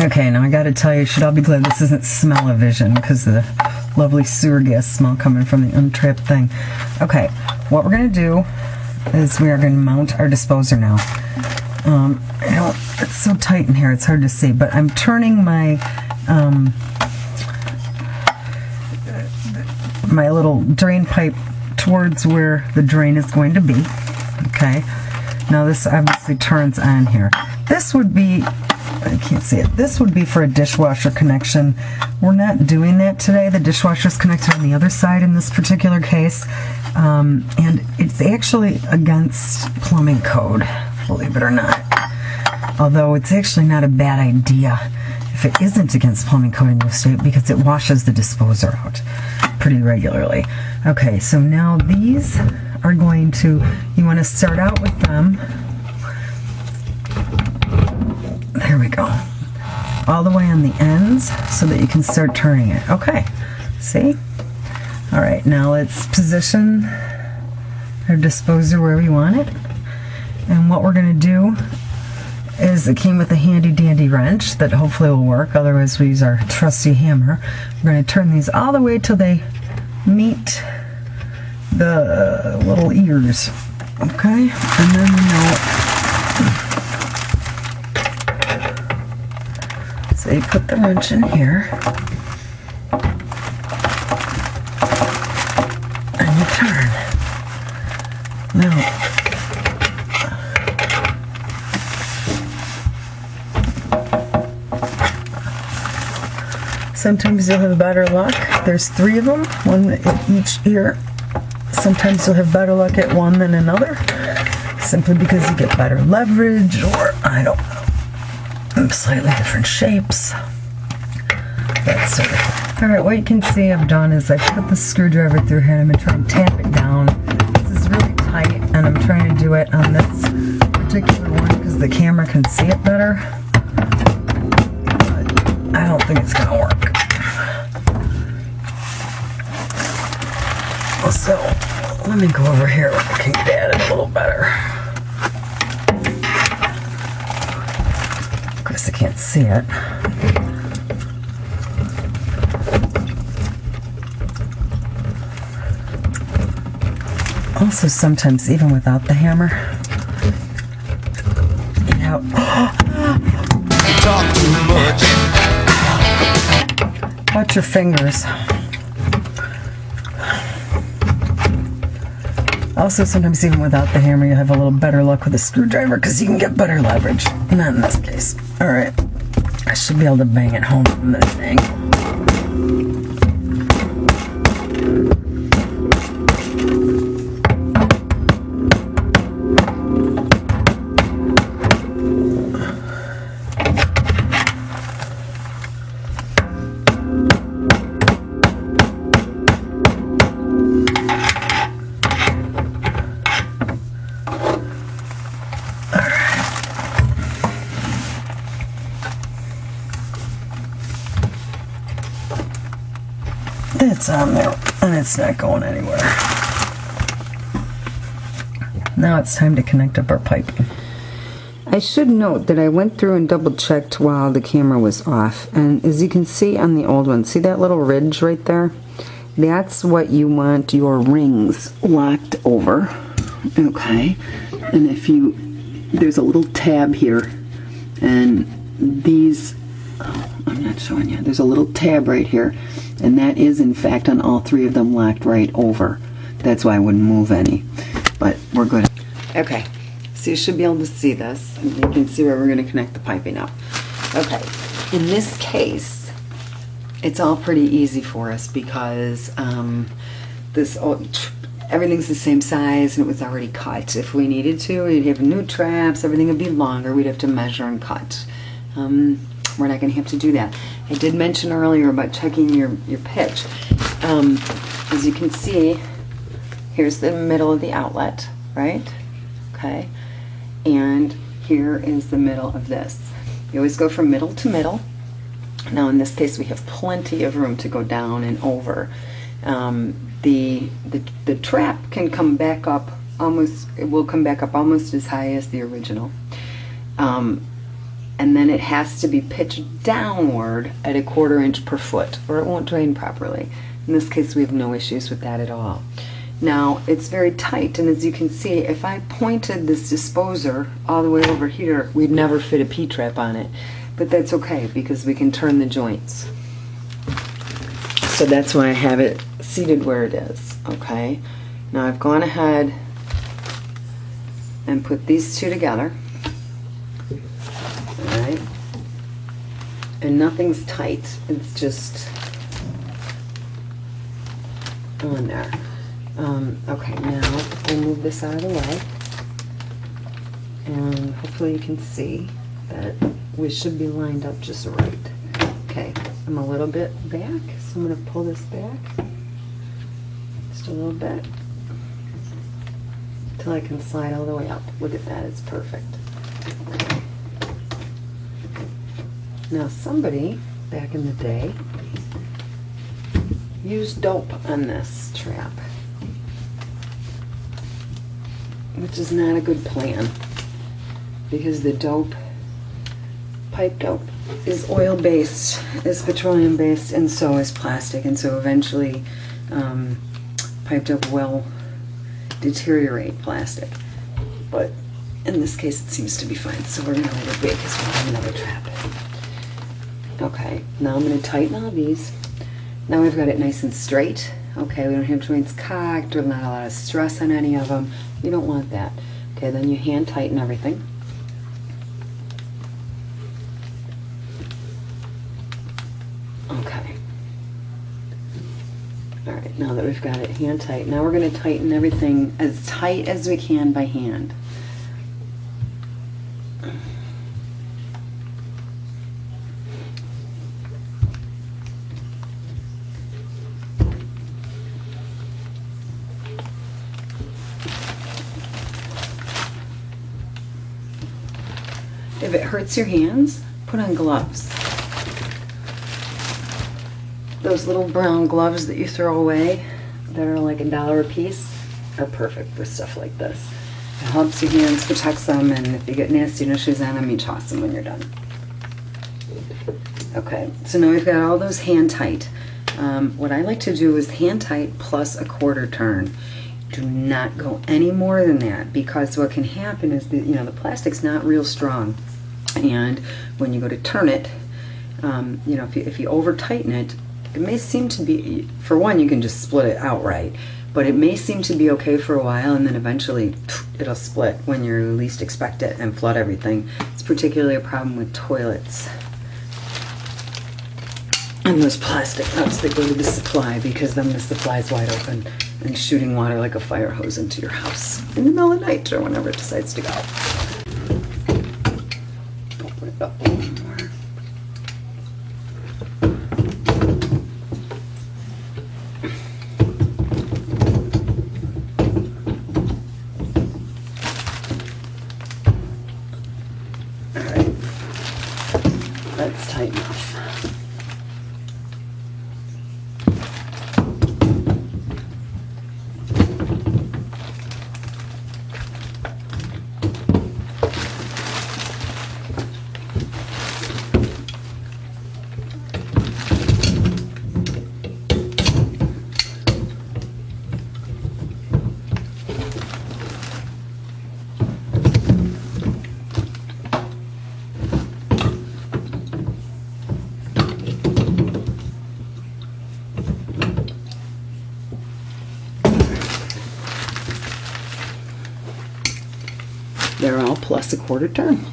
Okay, now I gotta tell you should all be glad this isn't smell-o-vision because of the lovely sewer gas smell coming from the untrapped thing. Okay, what we're gonna do is we are gonna mount our disposer now. It's so tight in here, it's hard to see, but I'm turning my my little drain pipe towards where the drain is going to be. Okay, now this obviously turns on here. This would be, I can't see it, this would be for a dishwasher connection. We're not doing that today. The dishwasher's connected on the other side in this particular case, and it's actually against plumbing code, believe it or not. Although it's actually not a bad idea if it isn't against plumbing code in your state, because it washes the disposer out pretty regularly. Okay, so now these are going to, you want to start out with them. There we go. All the way on the ends so that you can start turning it. Okay, see? All right, now let's position our disposer where we want it. And what we're going to do is, it came with a handy dandy wrench that hopefully will work, otherwise we use our trusty hammer. We're going to turn these all the way till they meet the little ears. Okay, and then so you put the wrench in here and you turn. Now sometimes you'll have better luck. There's 3 of them, one at each ear. Sometimes you'll have better luck at one than another, simply because you get better leverage, or I don't know, slightly different shapes. That sort of thing. Alright, what you can see I've done is I put the screwdriver through here and I'm going to try and tap it down. This is really tight and I'm trying to do it on this particular one because the camera can see it better. But I don't think it's going to work. So, let me go over here where I can get at it a little better. Of course, I can't see it. Also, sometimes, even without the hammer, you know, you talk too much. Watch your fingers. Also, sometimes even without the hammer, you have a little better luck with a screwdriver because you can get better leverage. Not in this case. Alright. I should be able to bang it home from this angle. It's on there and it's not going anywhere. Now it's time to connect up our piping. I should note that I went through and double checked while the camera was off, and as you can see on the old one, see that little ridge right there? That's what you want your rings locked over. Okay, and if you, there's a little tab here, and these, I'm not showing you, there's a little tab right here, and that is in fact on all 3 of them locked right over. That's why I wouldn't move any, but we're good. Okay, so you should be able to see this, and you can see where we're going to connect the piping up. Okay, in this case, it's all pretty easy for us because everything's the same size and it was already cut. If we needed to, we'd have new traps, everything would be longer, we'd have to measure and cut. We're not going to have to do that. I did mention earlier about checking your pitch. As you can see, here's the middle of the outlet, right? Okay. And here is the middle of this. You always go from middle to middle. Now in this case we have plenty of room to go down and over. The trap can come back up almost, it will come back up almost as high as the original. And then it has to be pitched downward at 1/4 inch per foot or it won't drain properly. In this case we have no issues with that at all. Now it's very tight, and as you can see, if I pointed this disposer all the way over here, we'd never fit a P-trap on it. But that's okay because we can turn the joints. So that's why I have it seated where it is, okay? Now I've gone ahead and put these two together. Alright? And nothing's tight, it's just on there. Okay, now I'll move this out of the way. And hopefully you can see that we should be lined up just right. Okay, I'm a little bit back, so I'm going to pull this back just a little bit until I can slide all the way up. Look at that, it's perfect. Okay. Now somebody back in the day used dope on this trap, which is not a good plan because the dope, pipe dope, is oil-based, is petroleum-based, and so is plastic, and so eventually pipe dope will deteriorate plastic. But in this case it seems to be fine, so we're going to let it be because we'll have another trap. Okay, now I'm going to tighten all these. Now we've got it nice and straight. Okay, we don't have joints cocked, there's not a lot of stress on any of them. You don't want that. Okay, then you hand tighten everything. Okay. Alright, now that we've got it hand tight, now we're going to tighten everything as tight as we can by hand. If it hurts your hands, put on gloves. Those little brown gloves that you throw away that are like $1 a piece are perfect for stuff like this. It helps your hands, protects them, and if you get nasty issues on them, you toss them when you're done. Okay, so now we've got all those hand tight. What I like to do is hand tight plus 1/4 turn. Do not go any more than that because what can happen is that, you know, the plastic's not real strong, and when you go to turn it, you know, if you over tighten it, it may seem to be, for one, you can just split it outright, but it may seem to be okay for a while, and then eventually it'll split when you least expect it and flood everything. It's particularly a problem with toilets and those plastic nuts that go to the supply, because then the supply's wide open and shooting water like a fire hose into your house in the middle of the night or whenever it decides to go. Open it up a little more. Alright, that's tight enough. They're all plus 1/4 turn.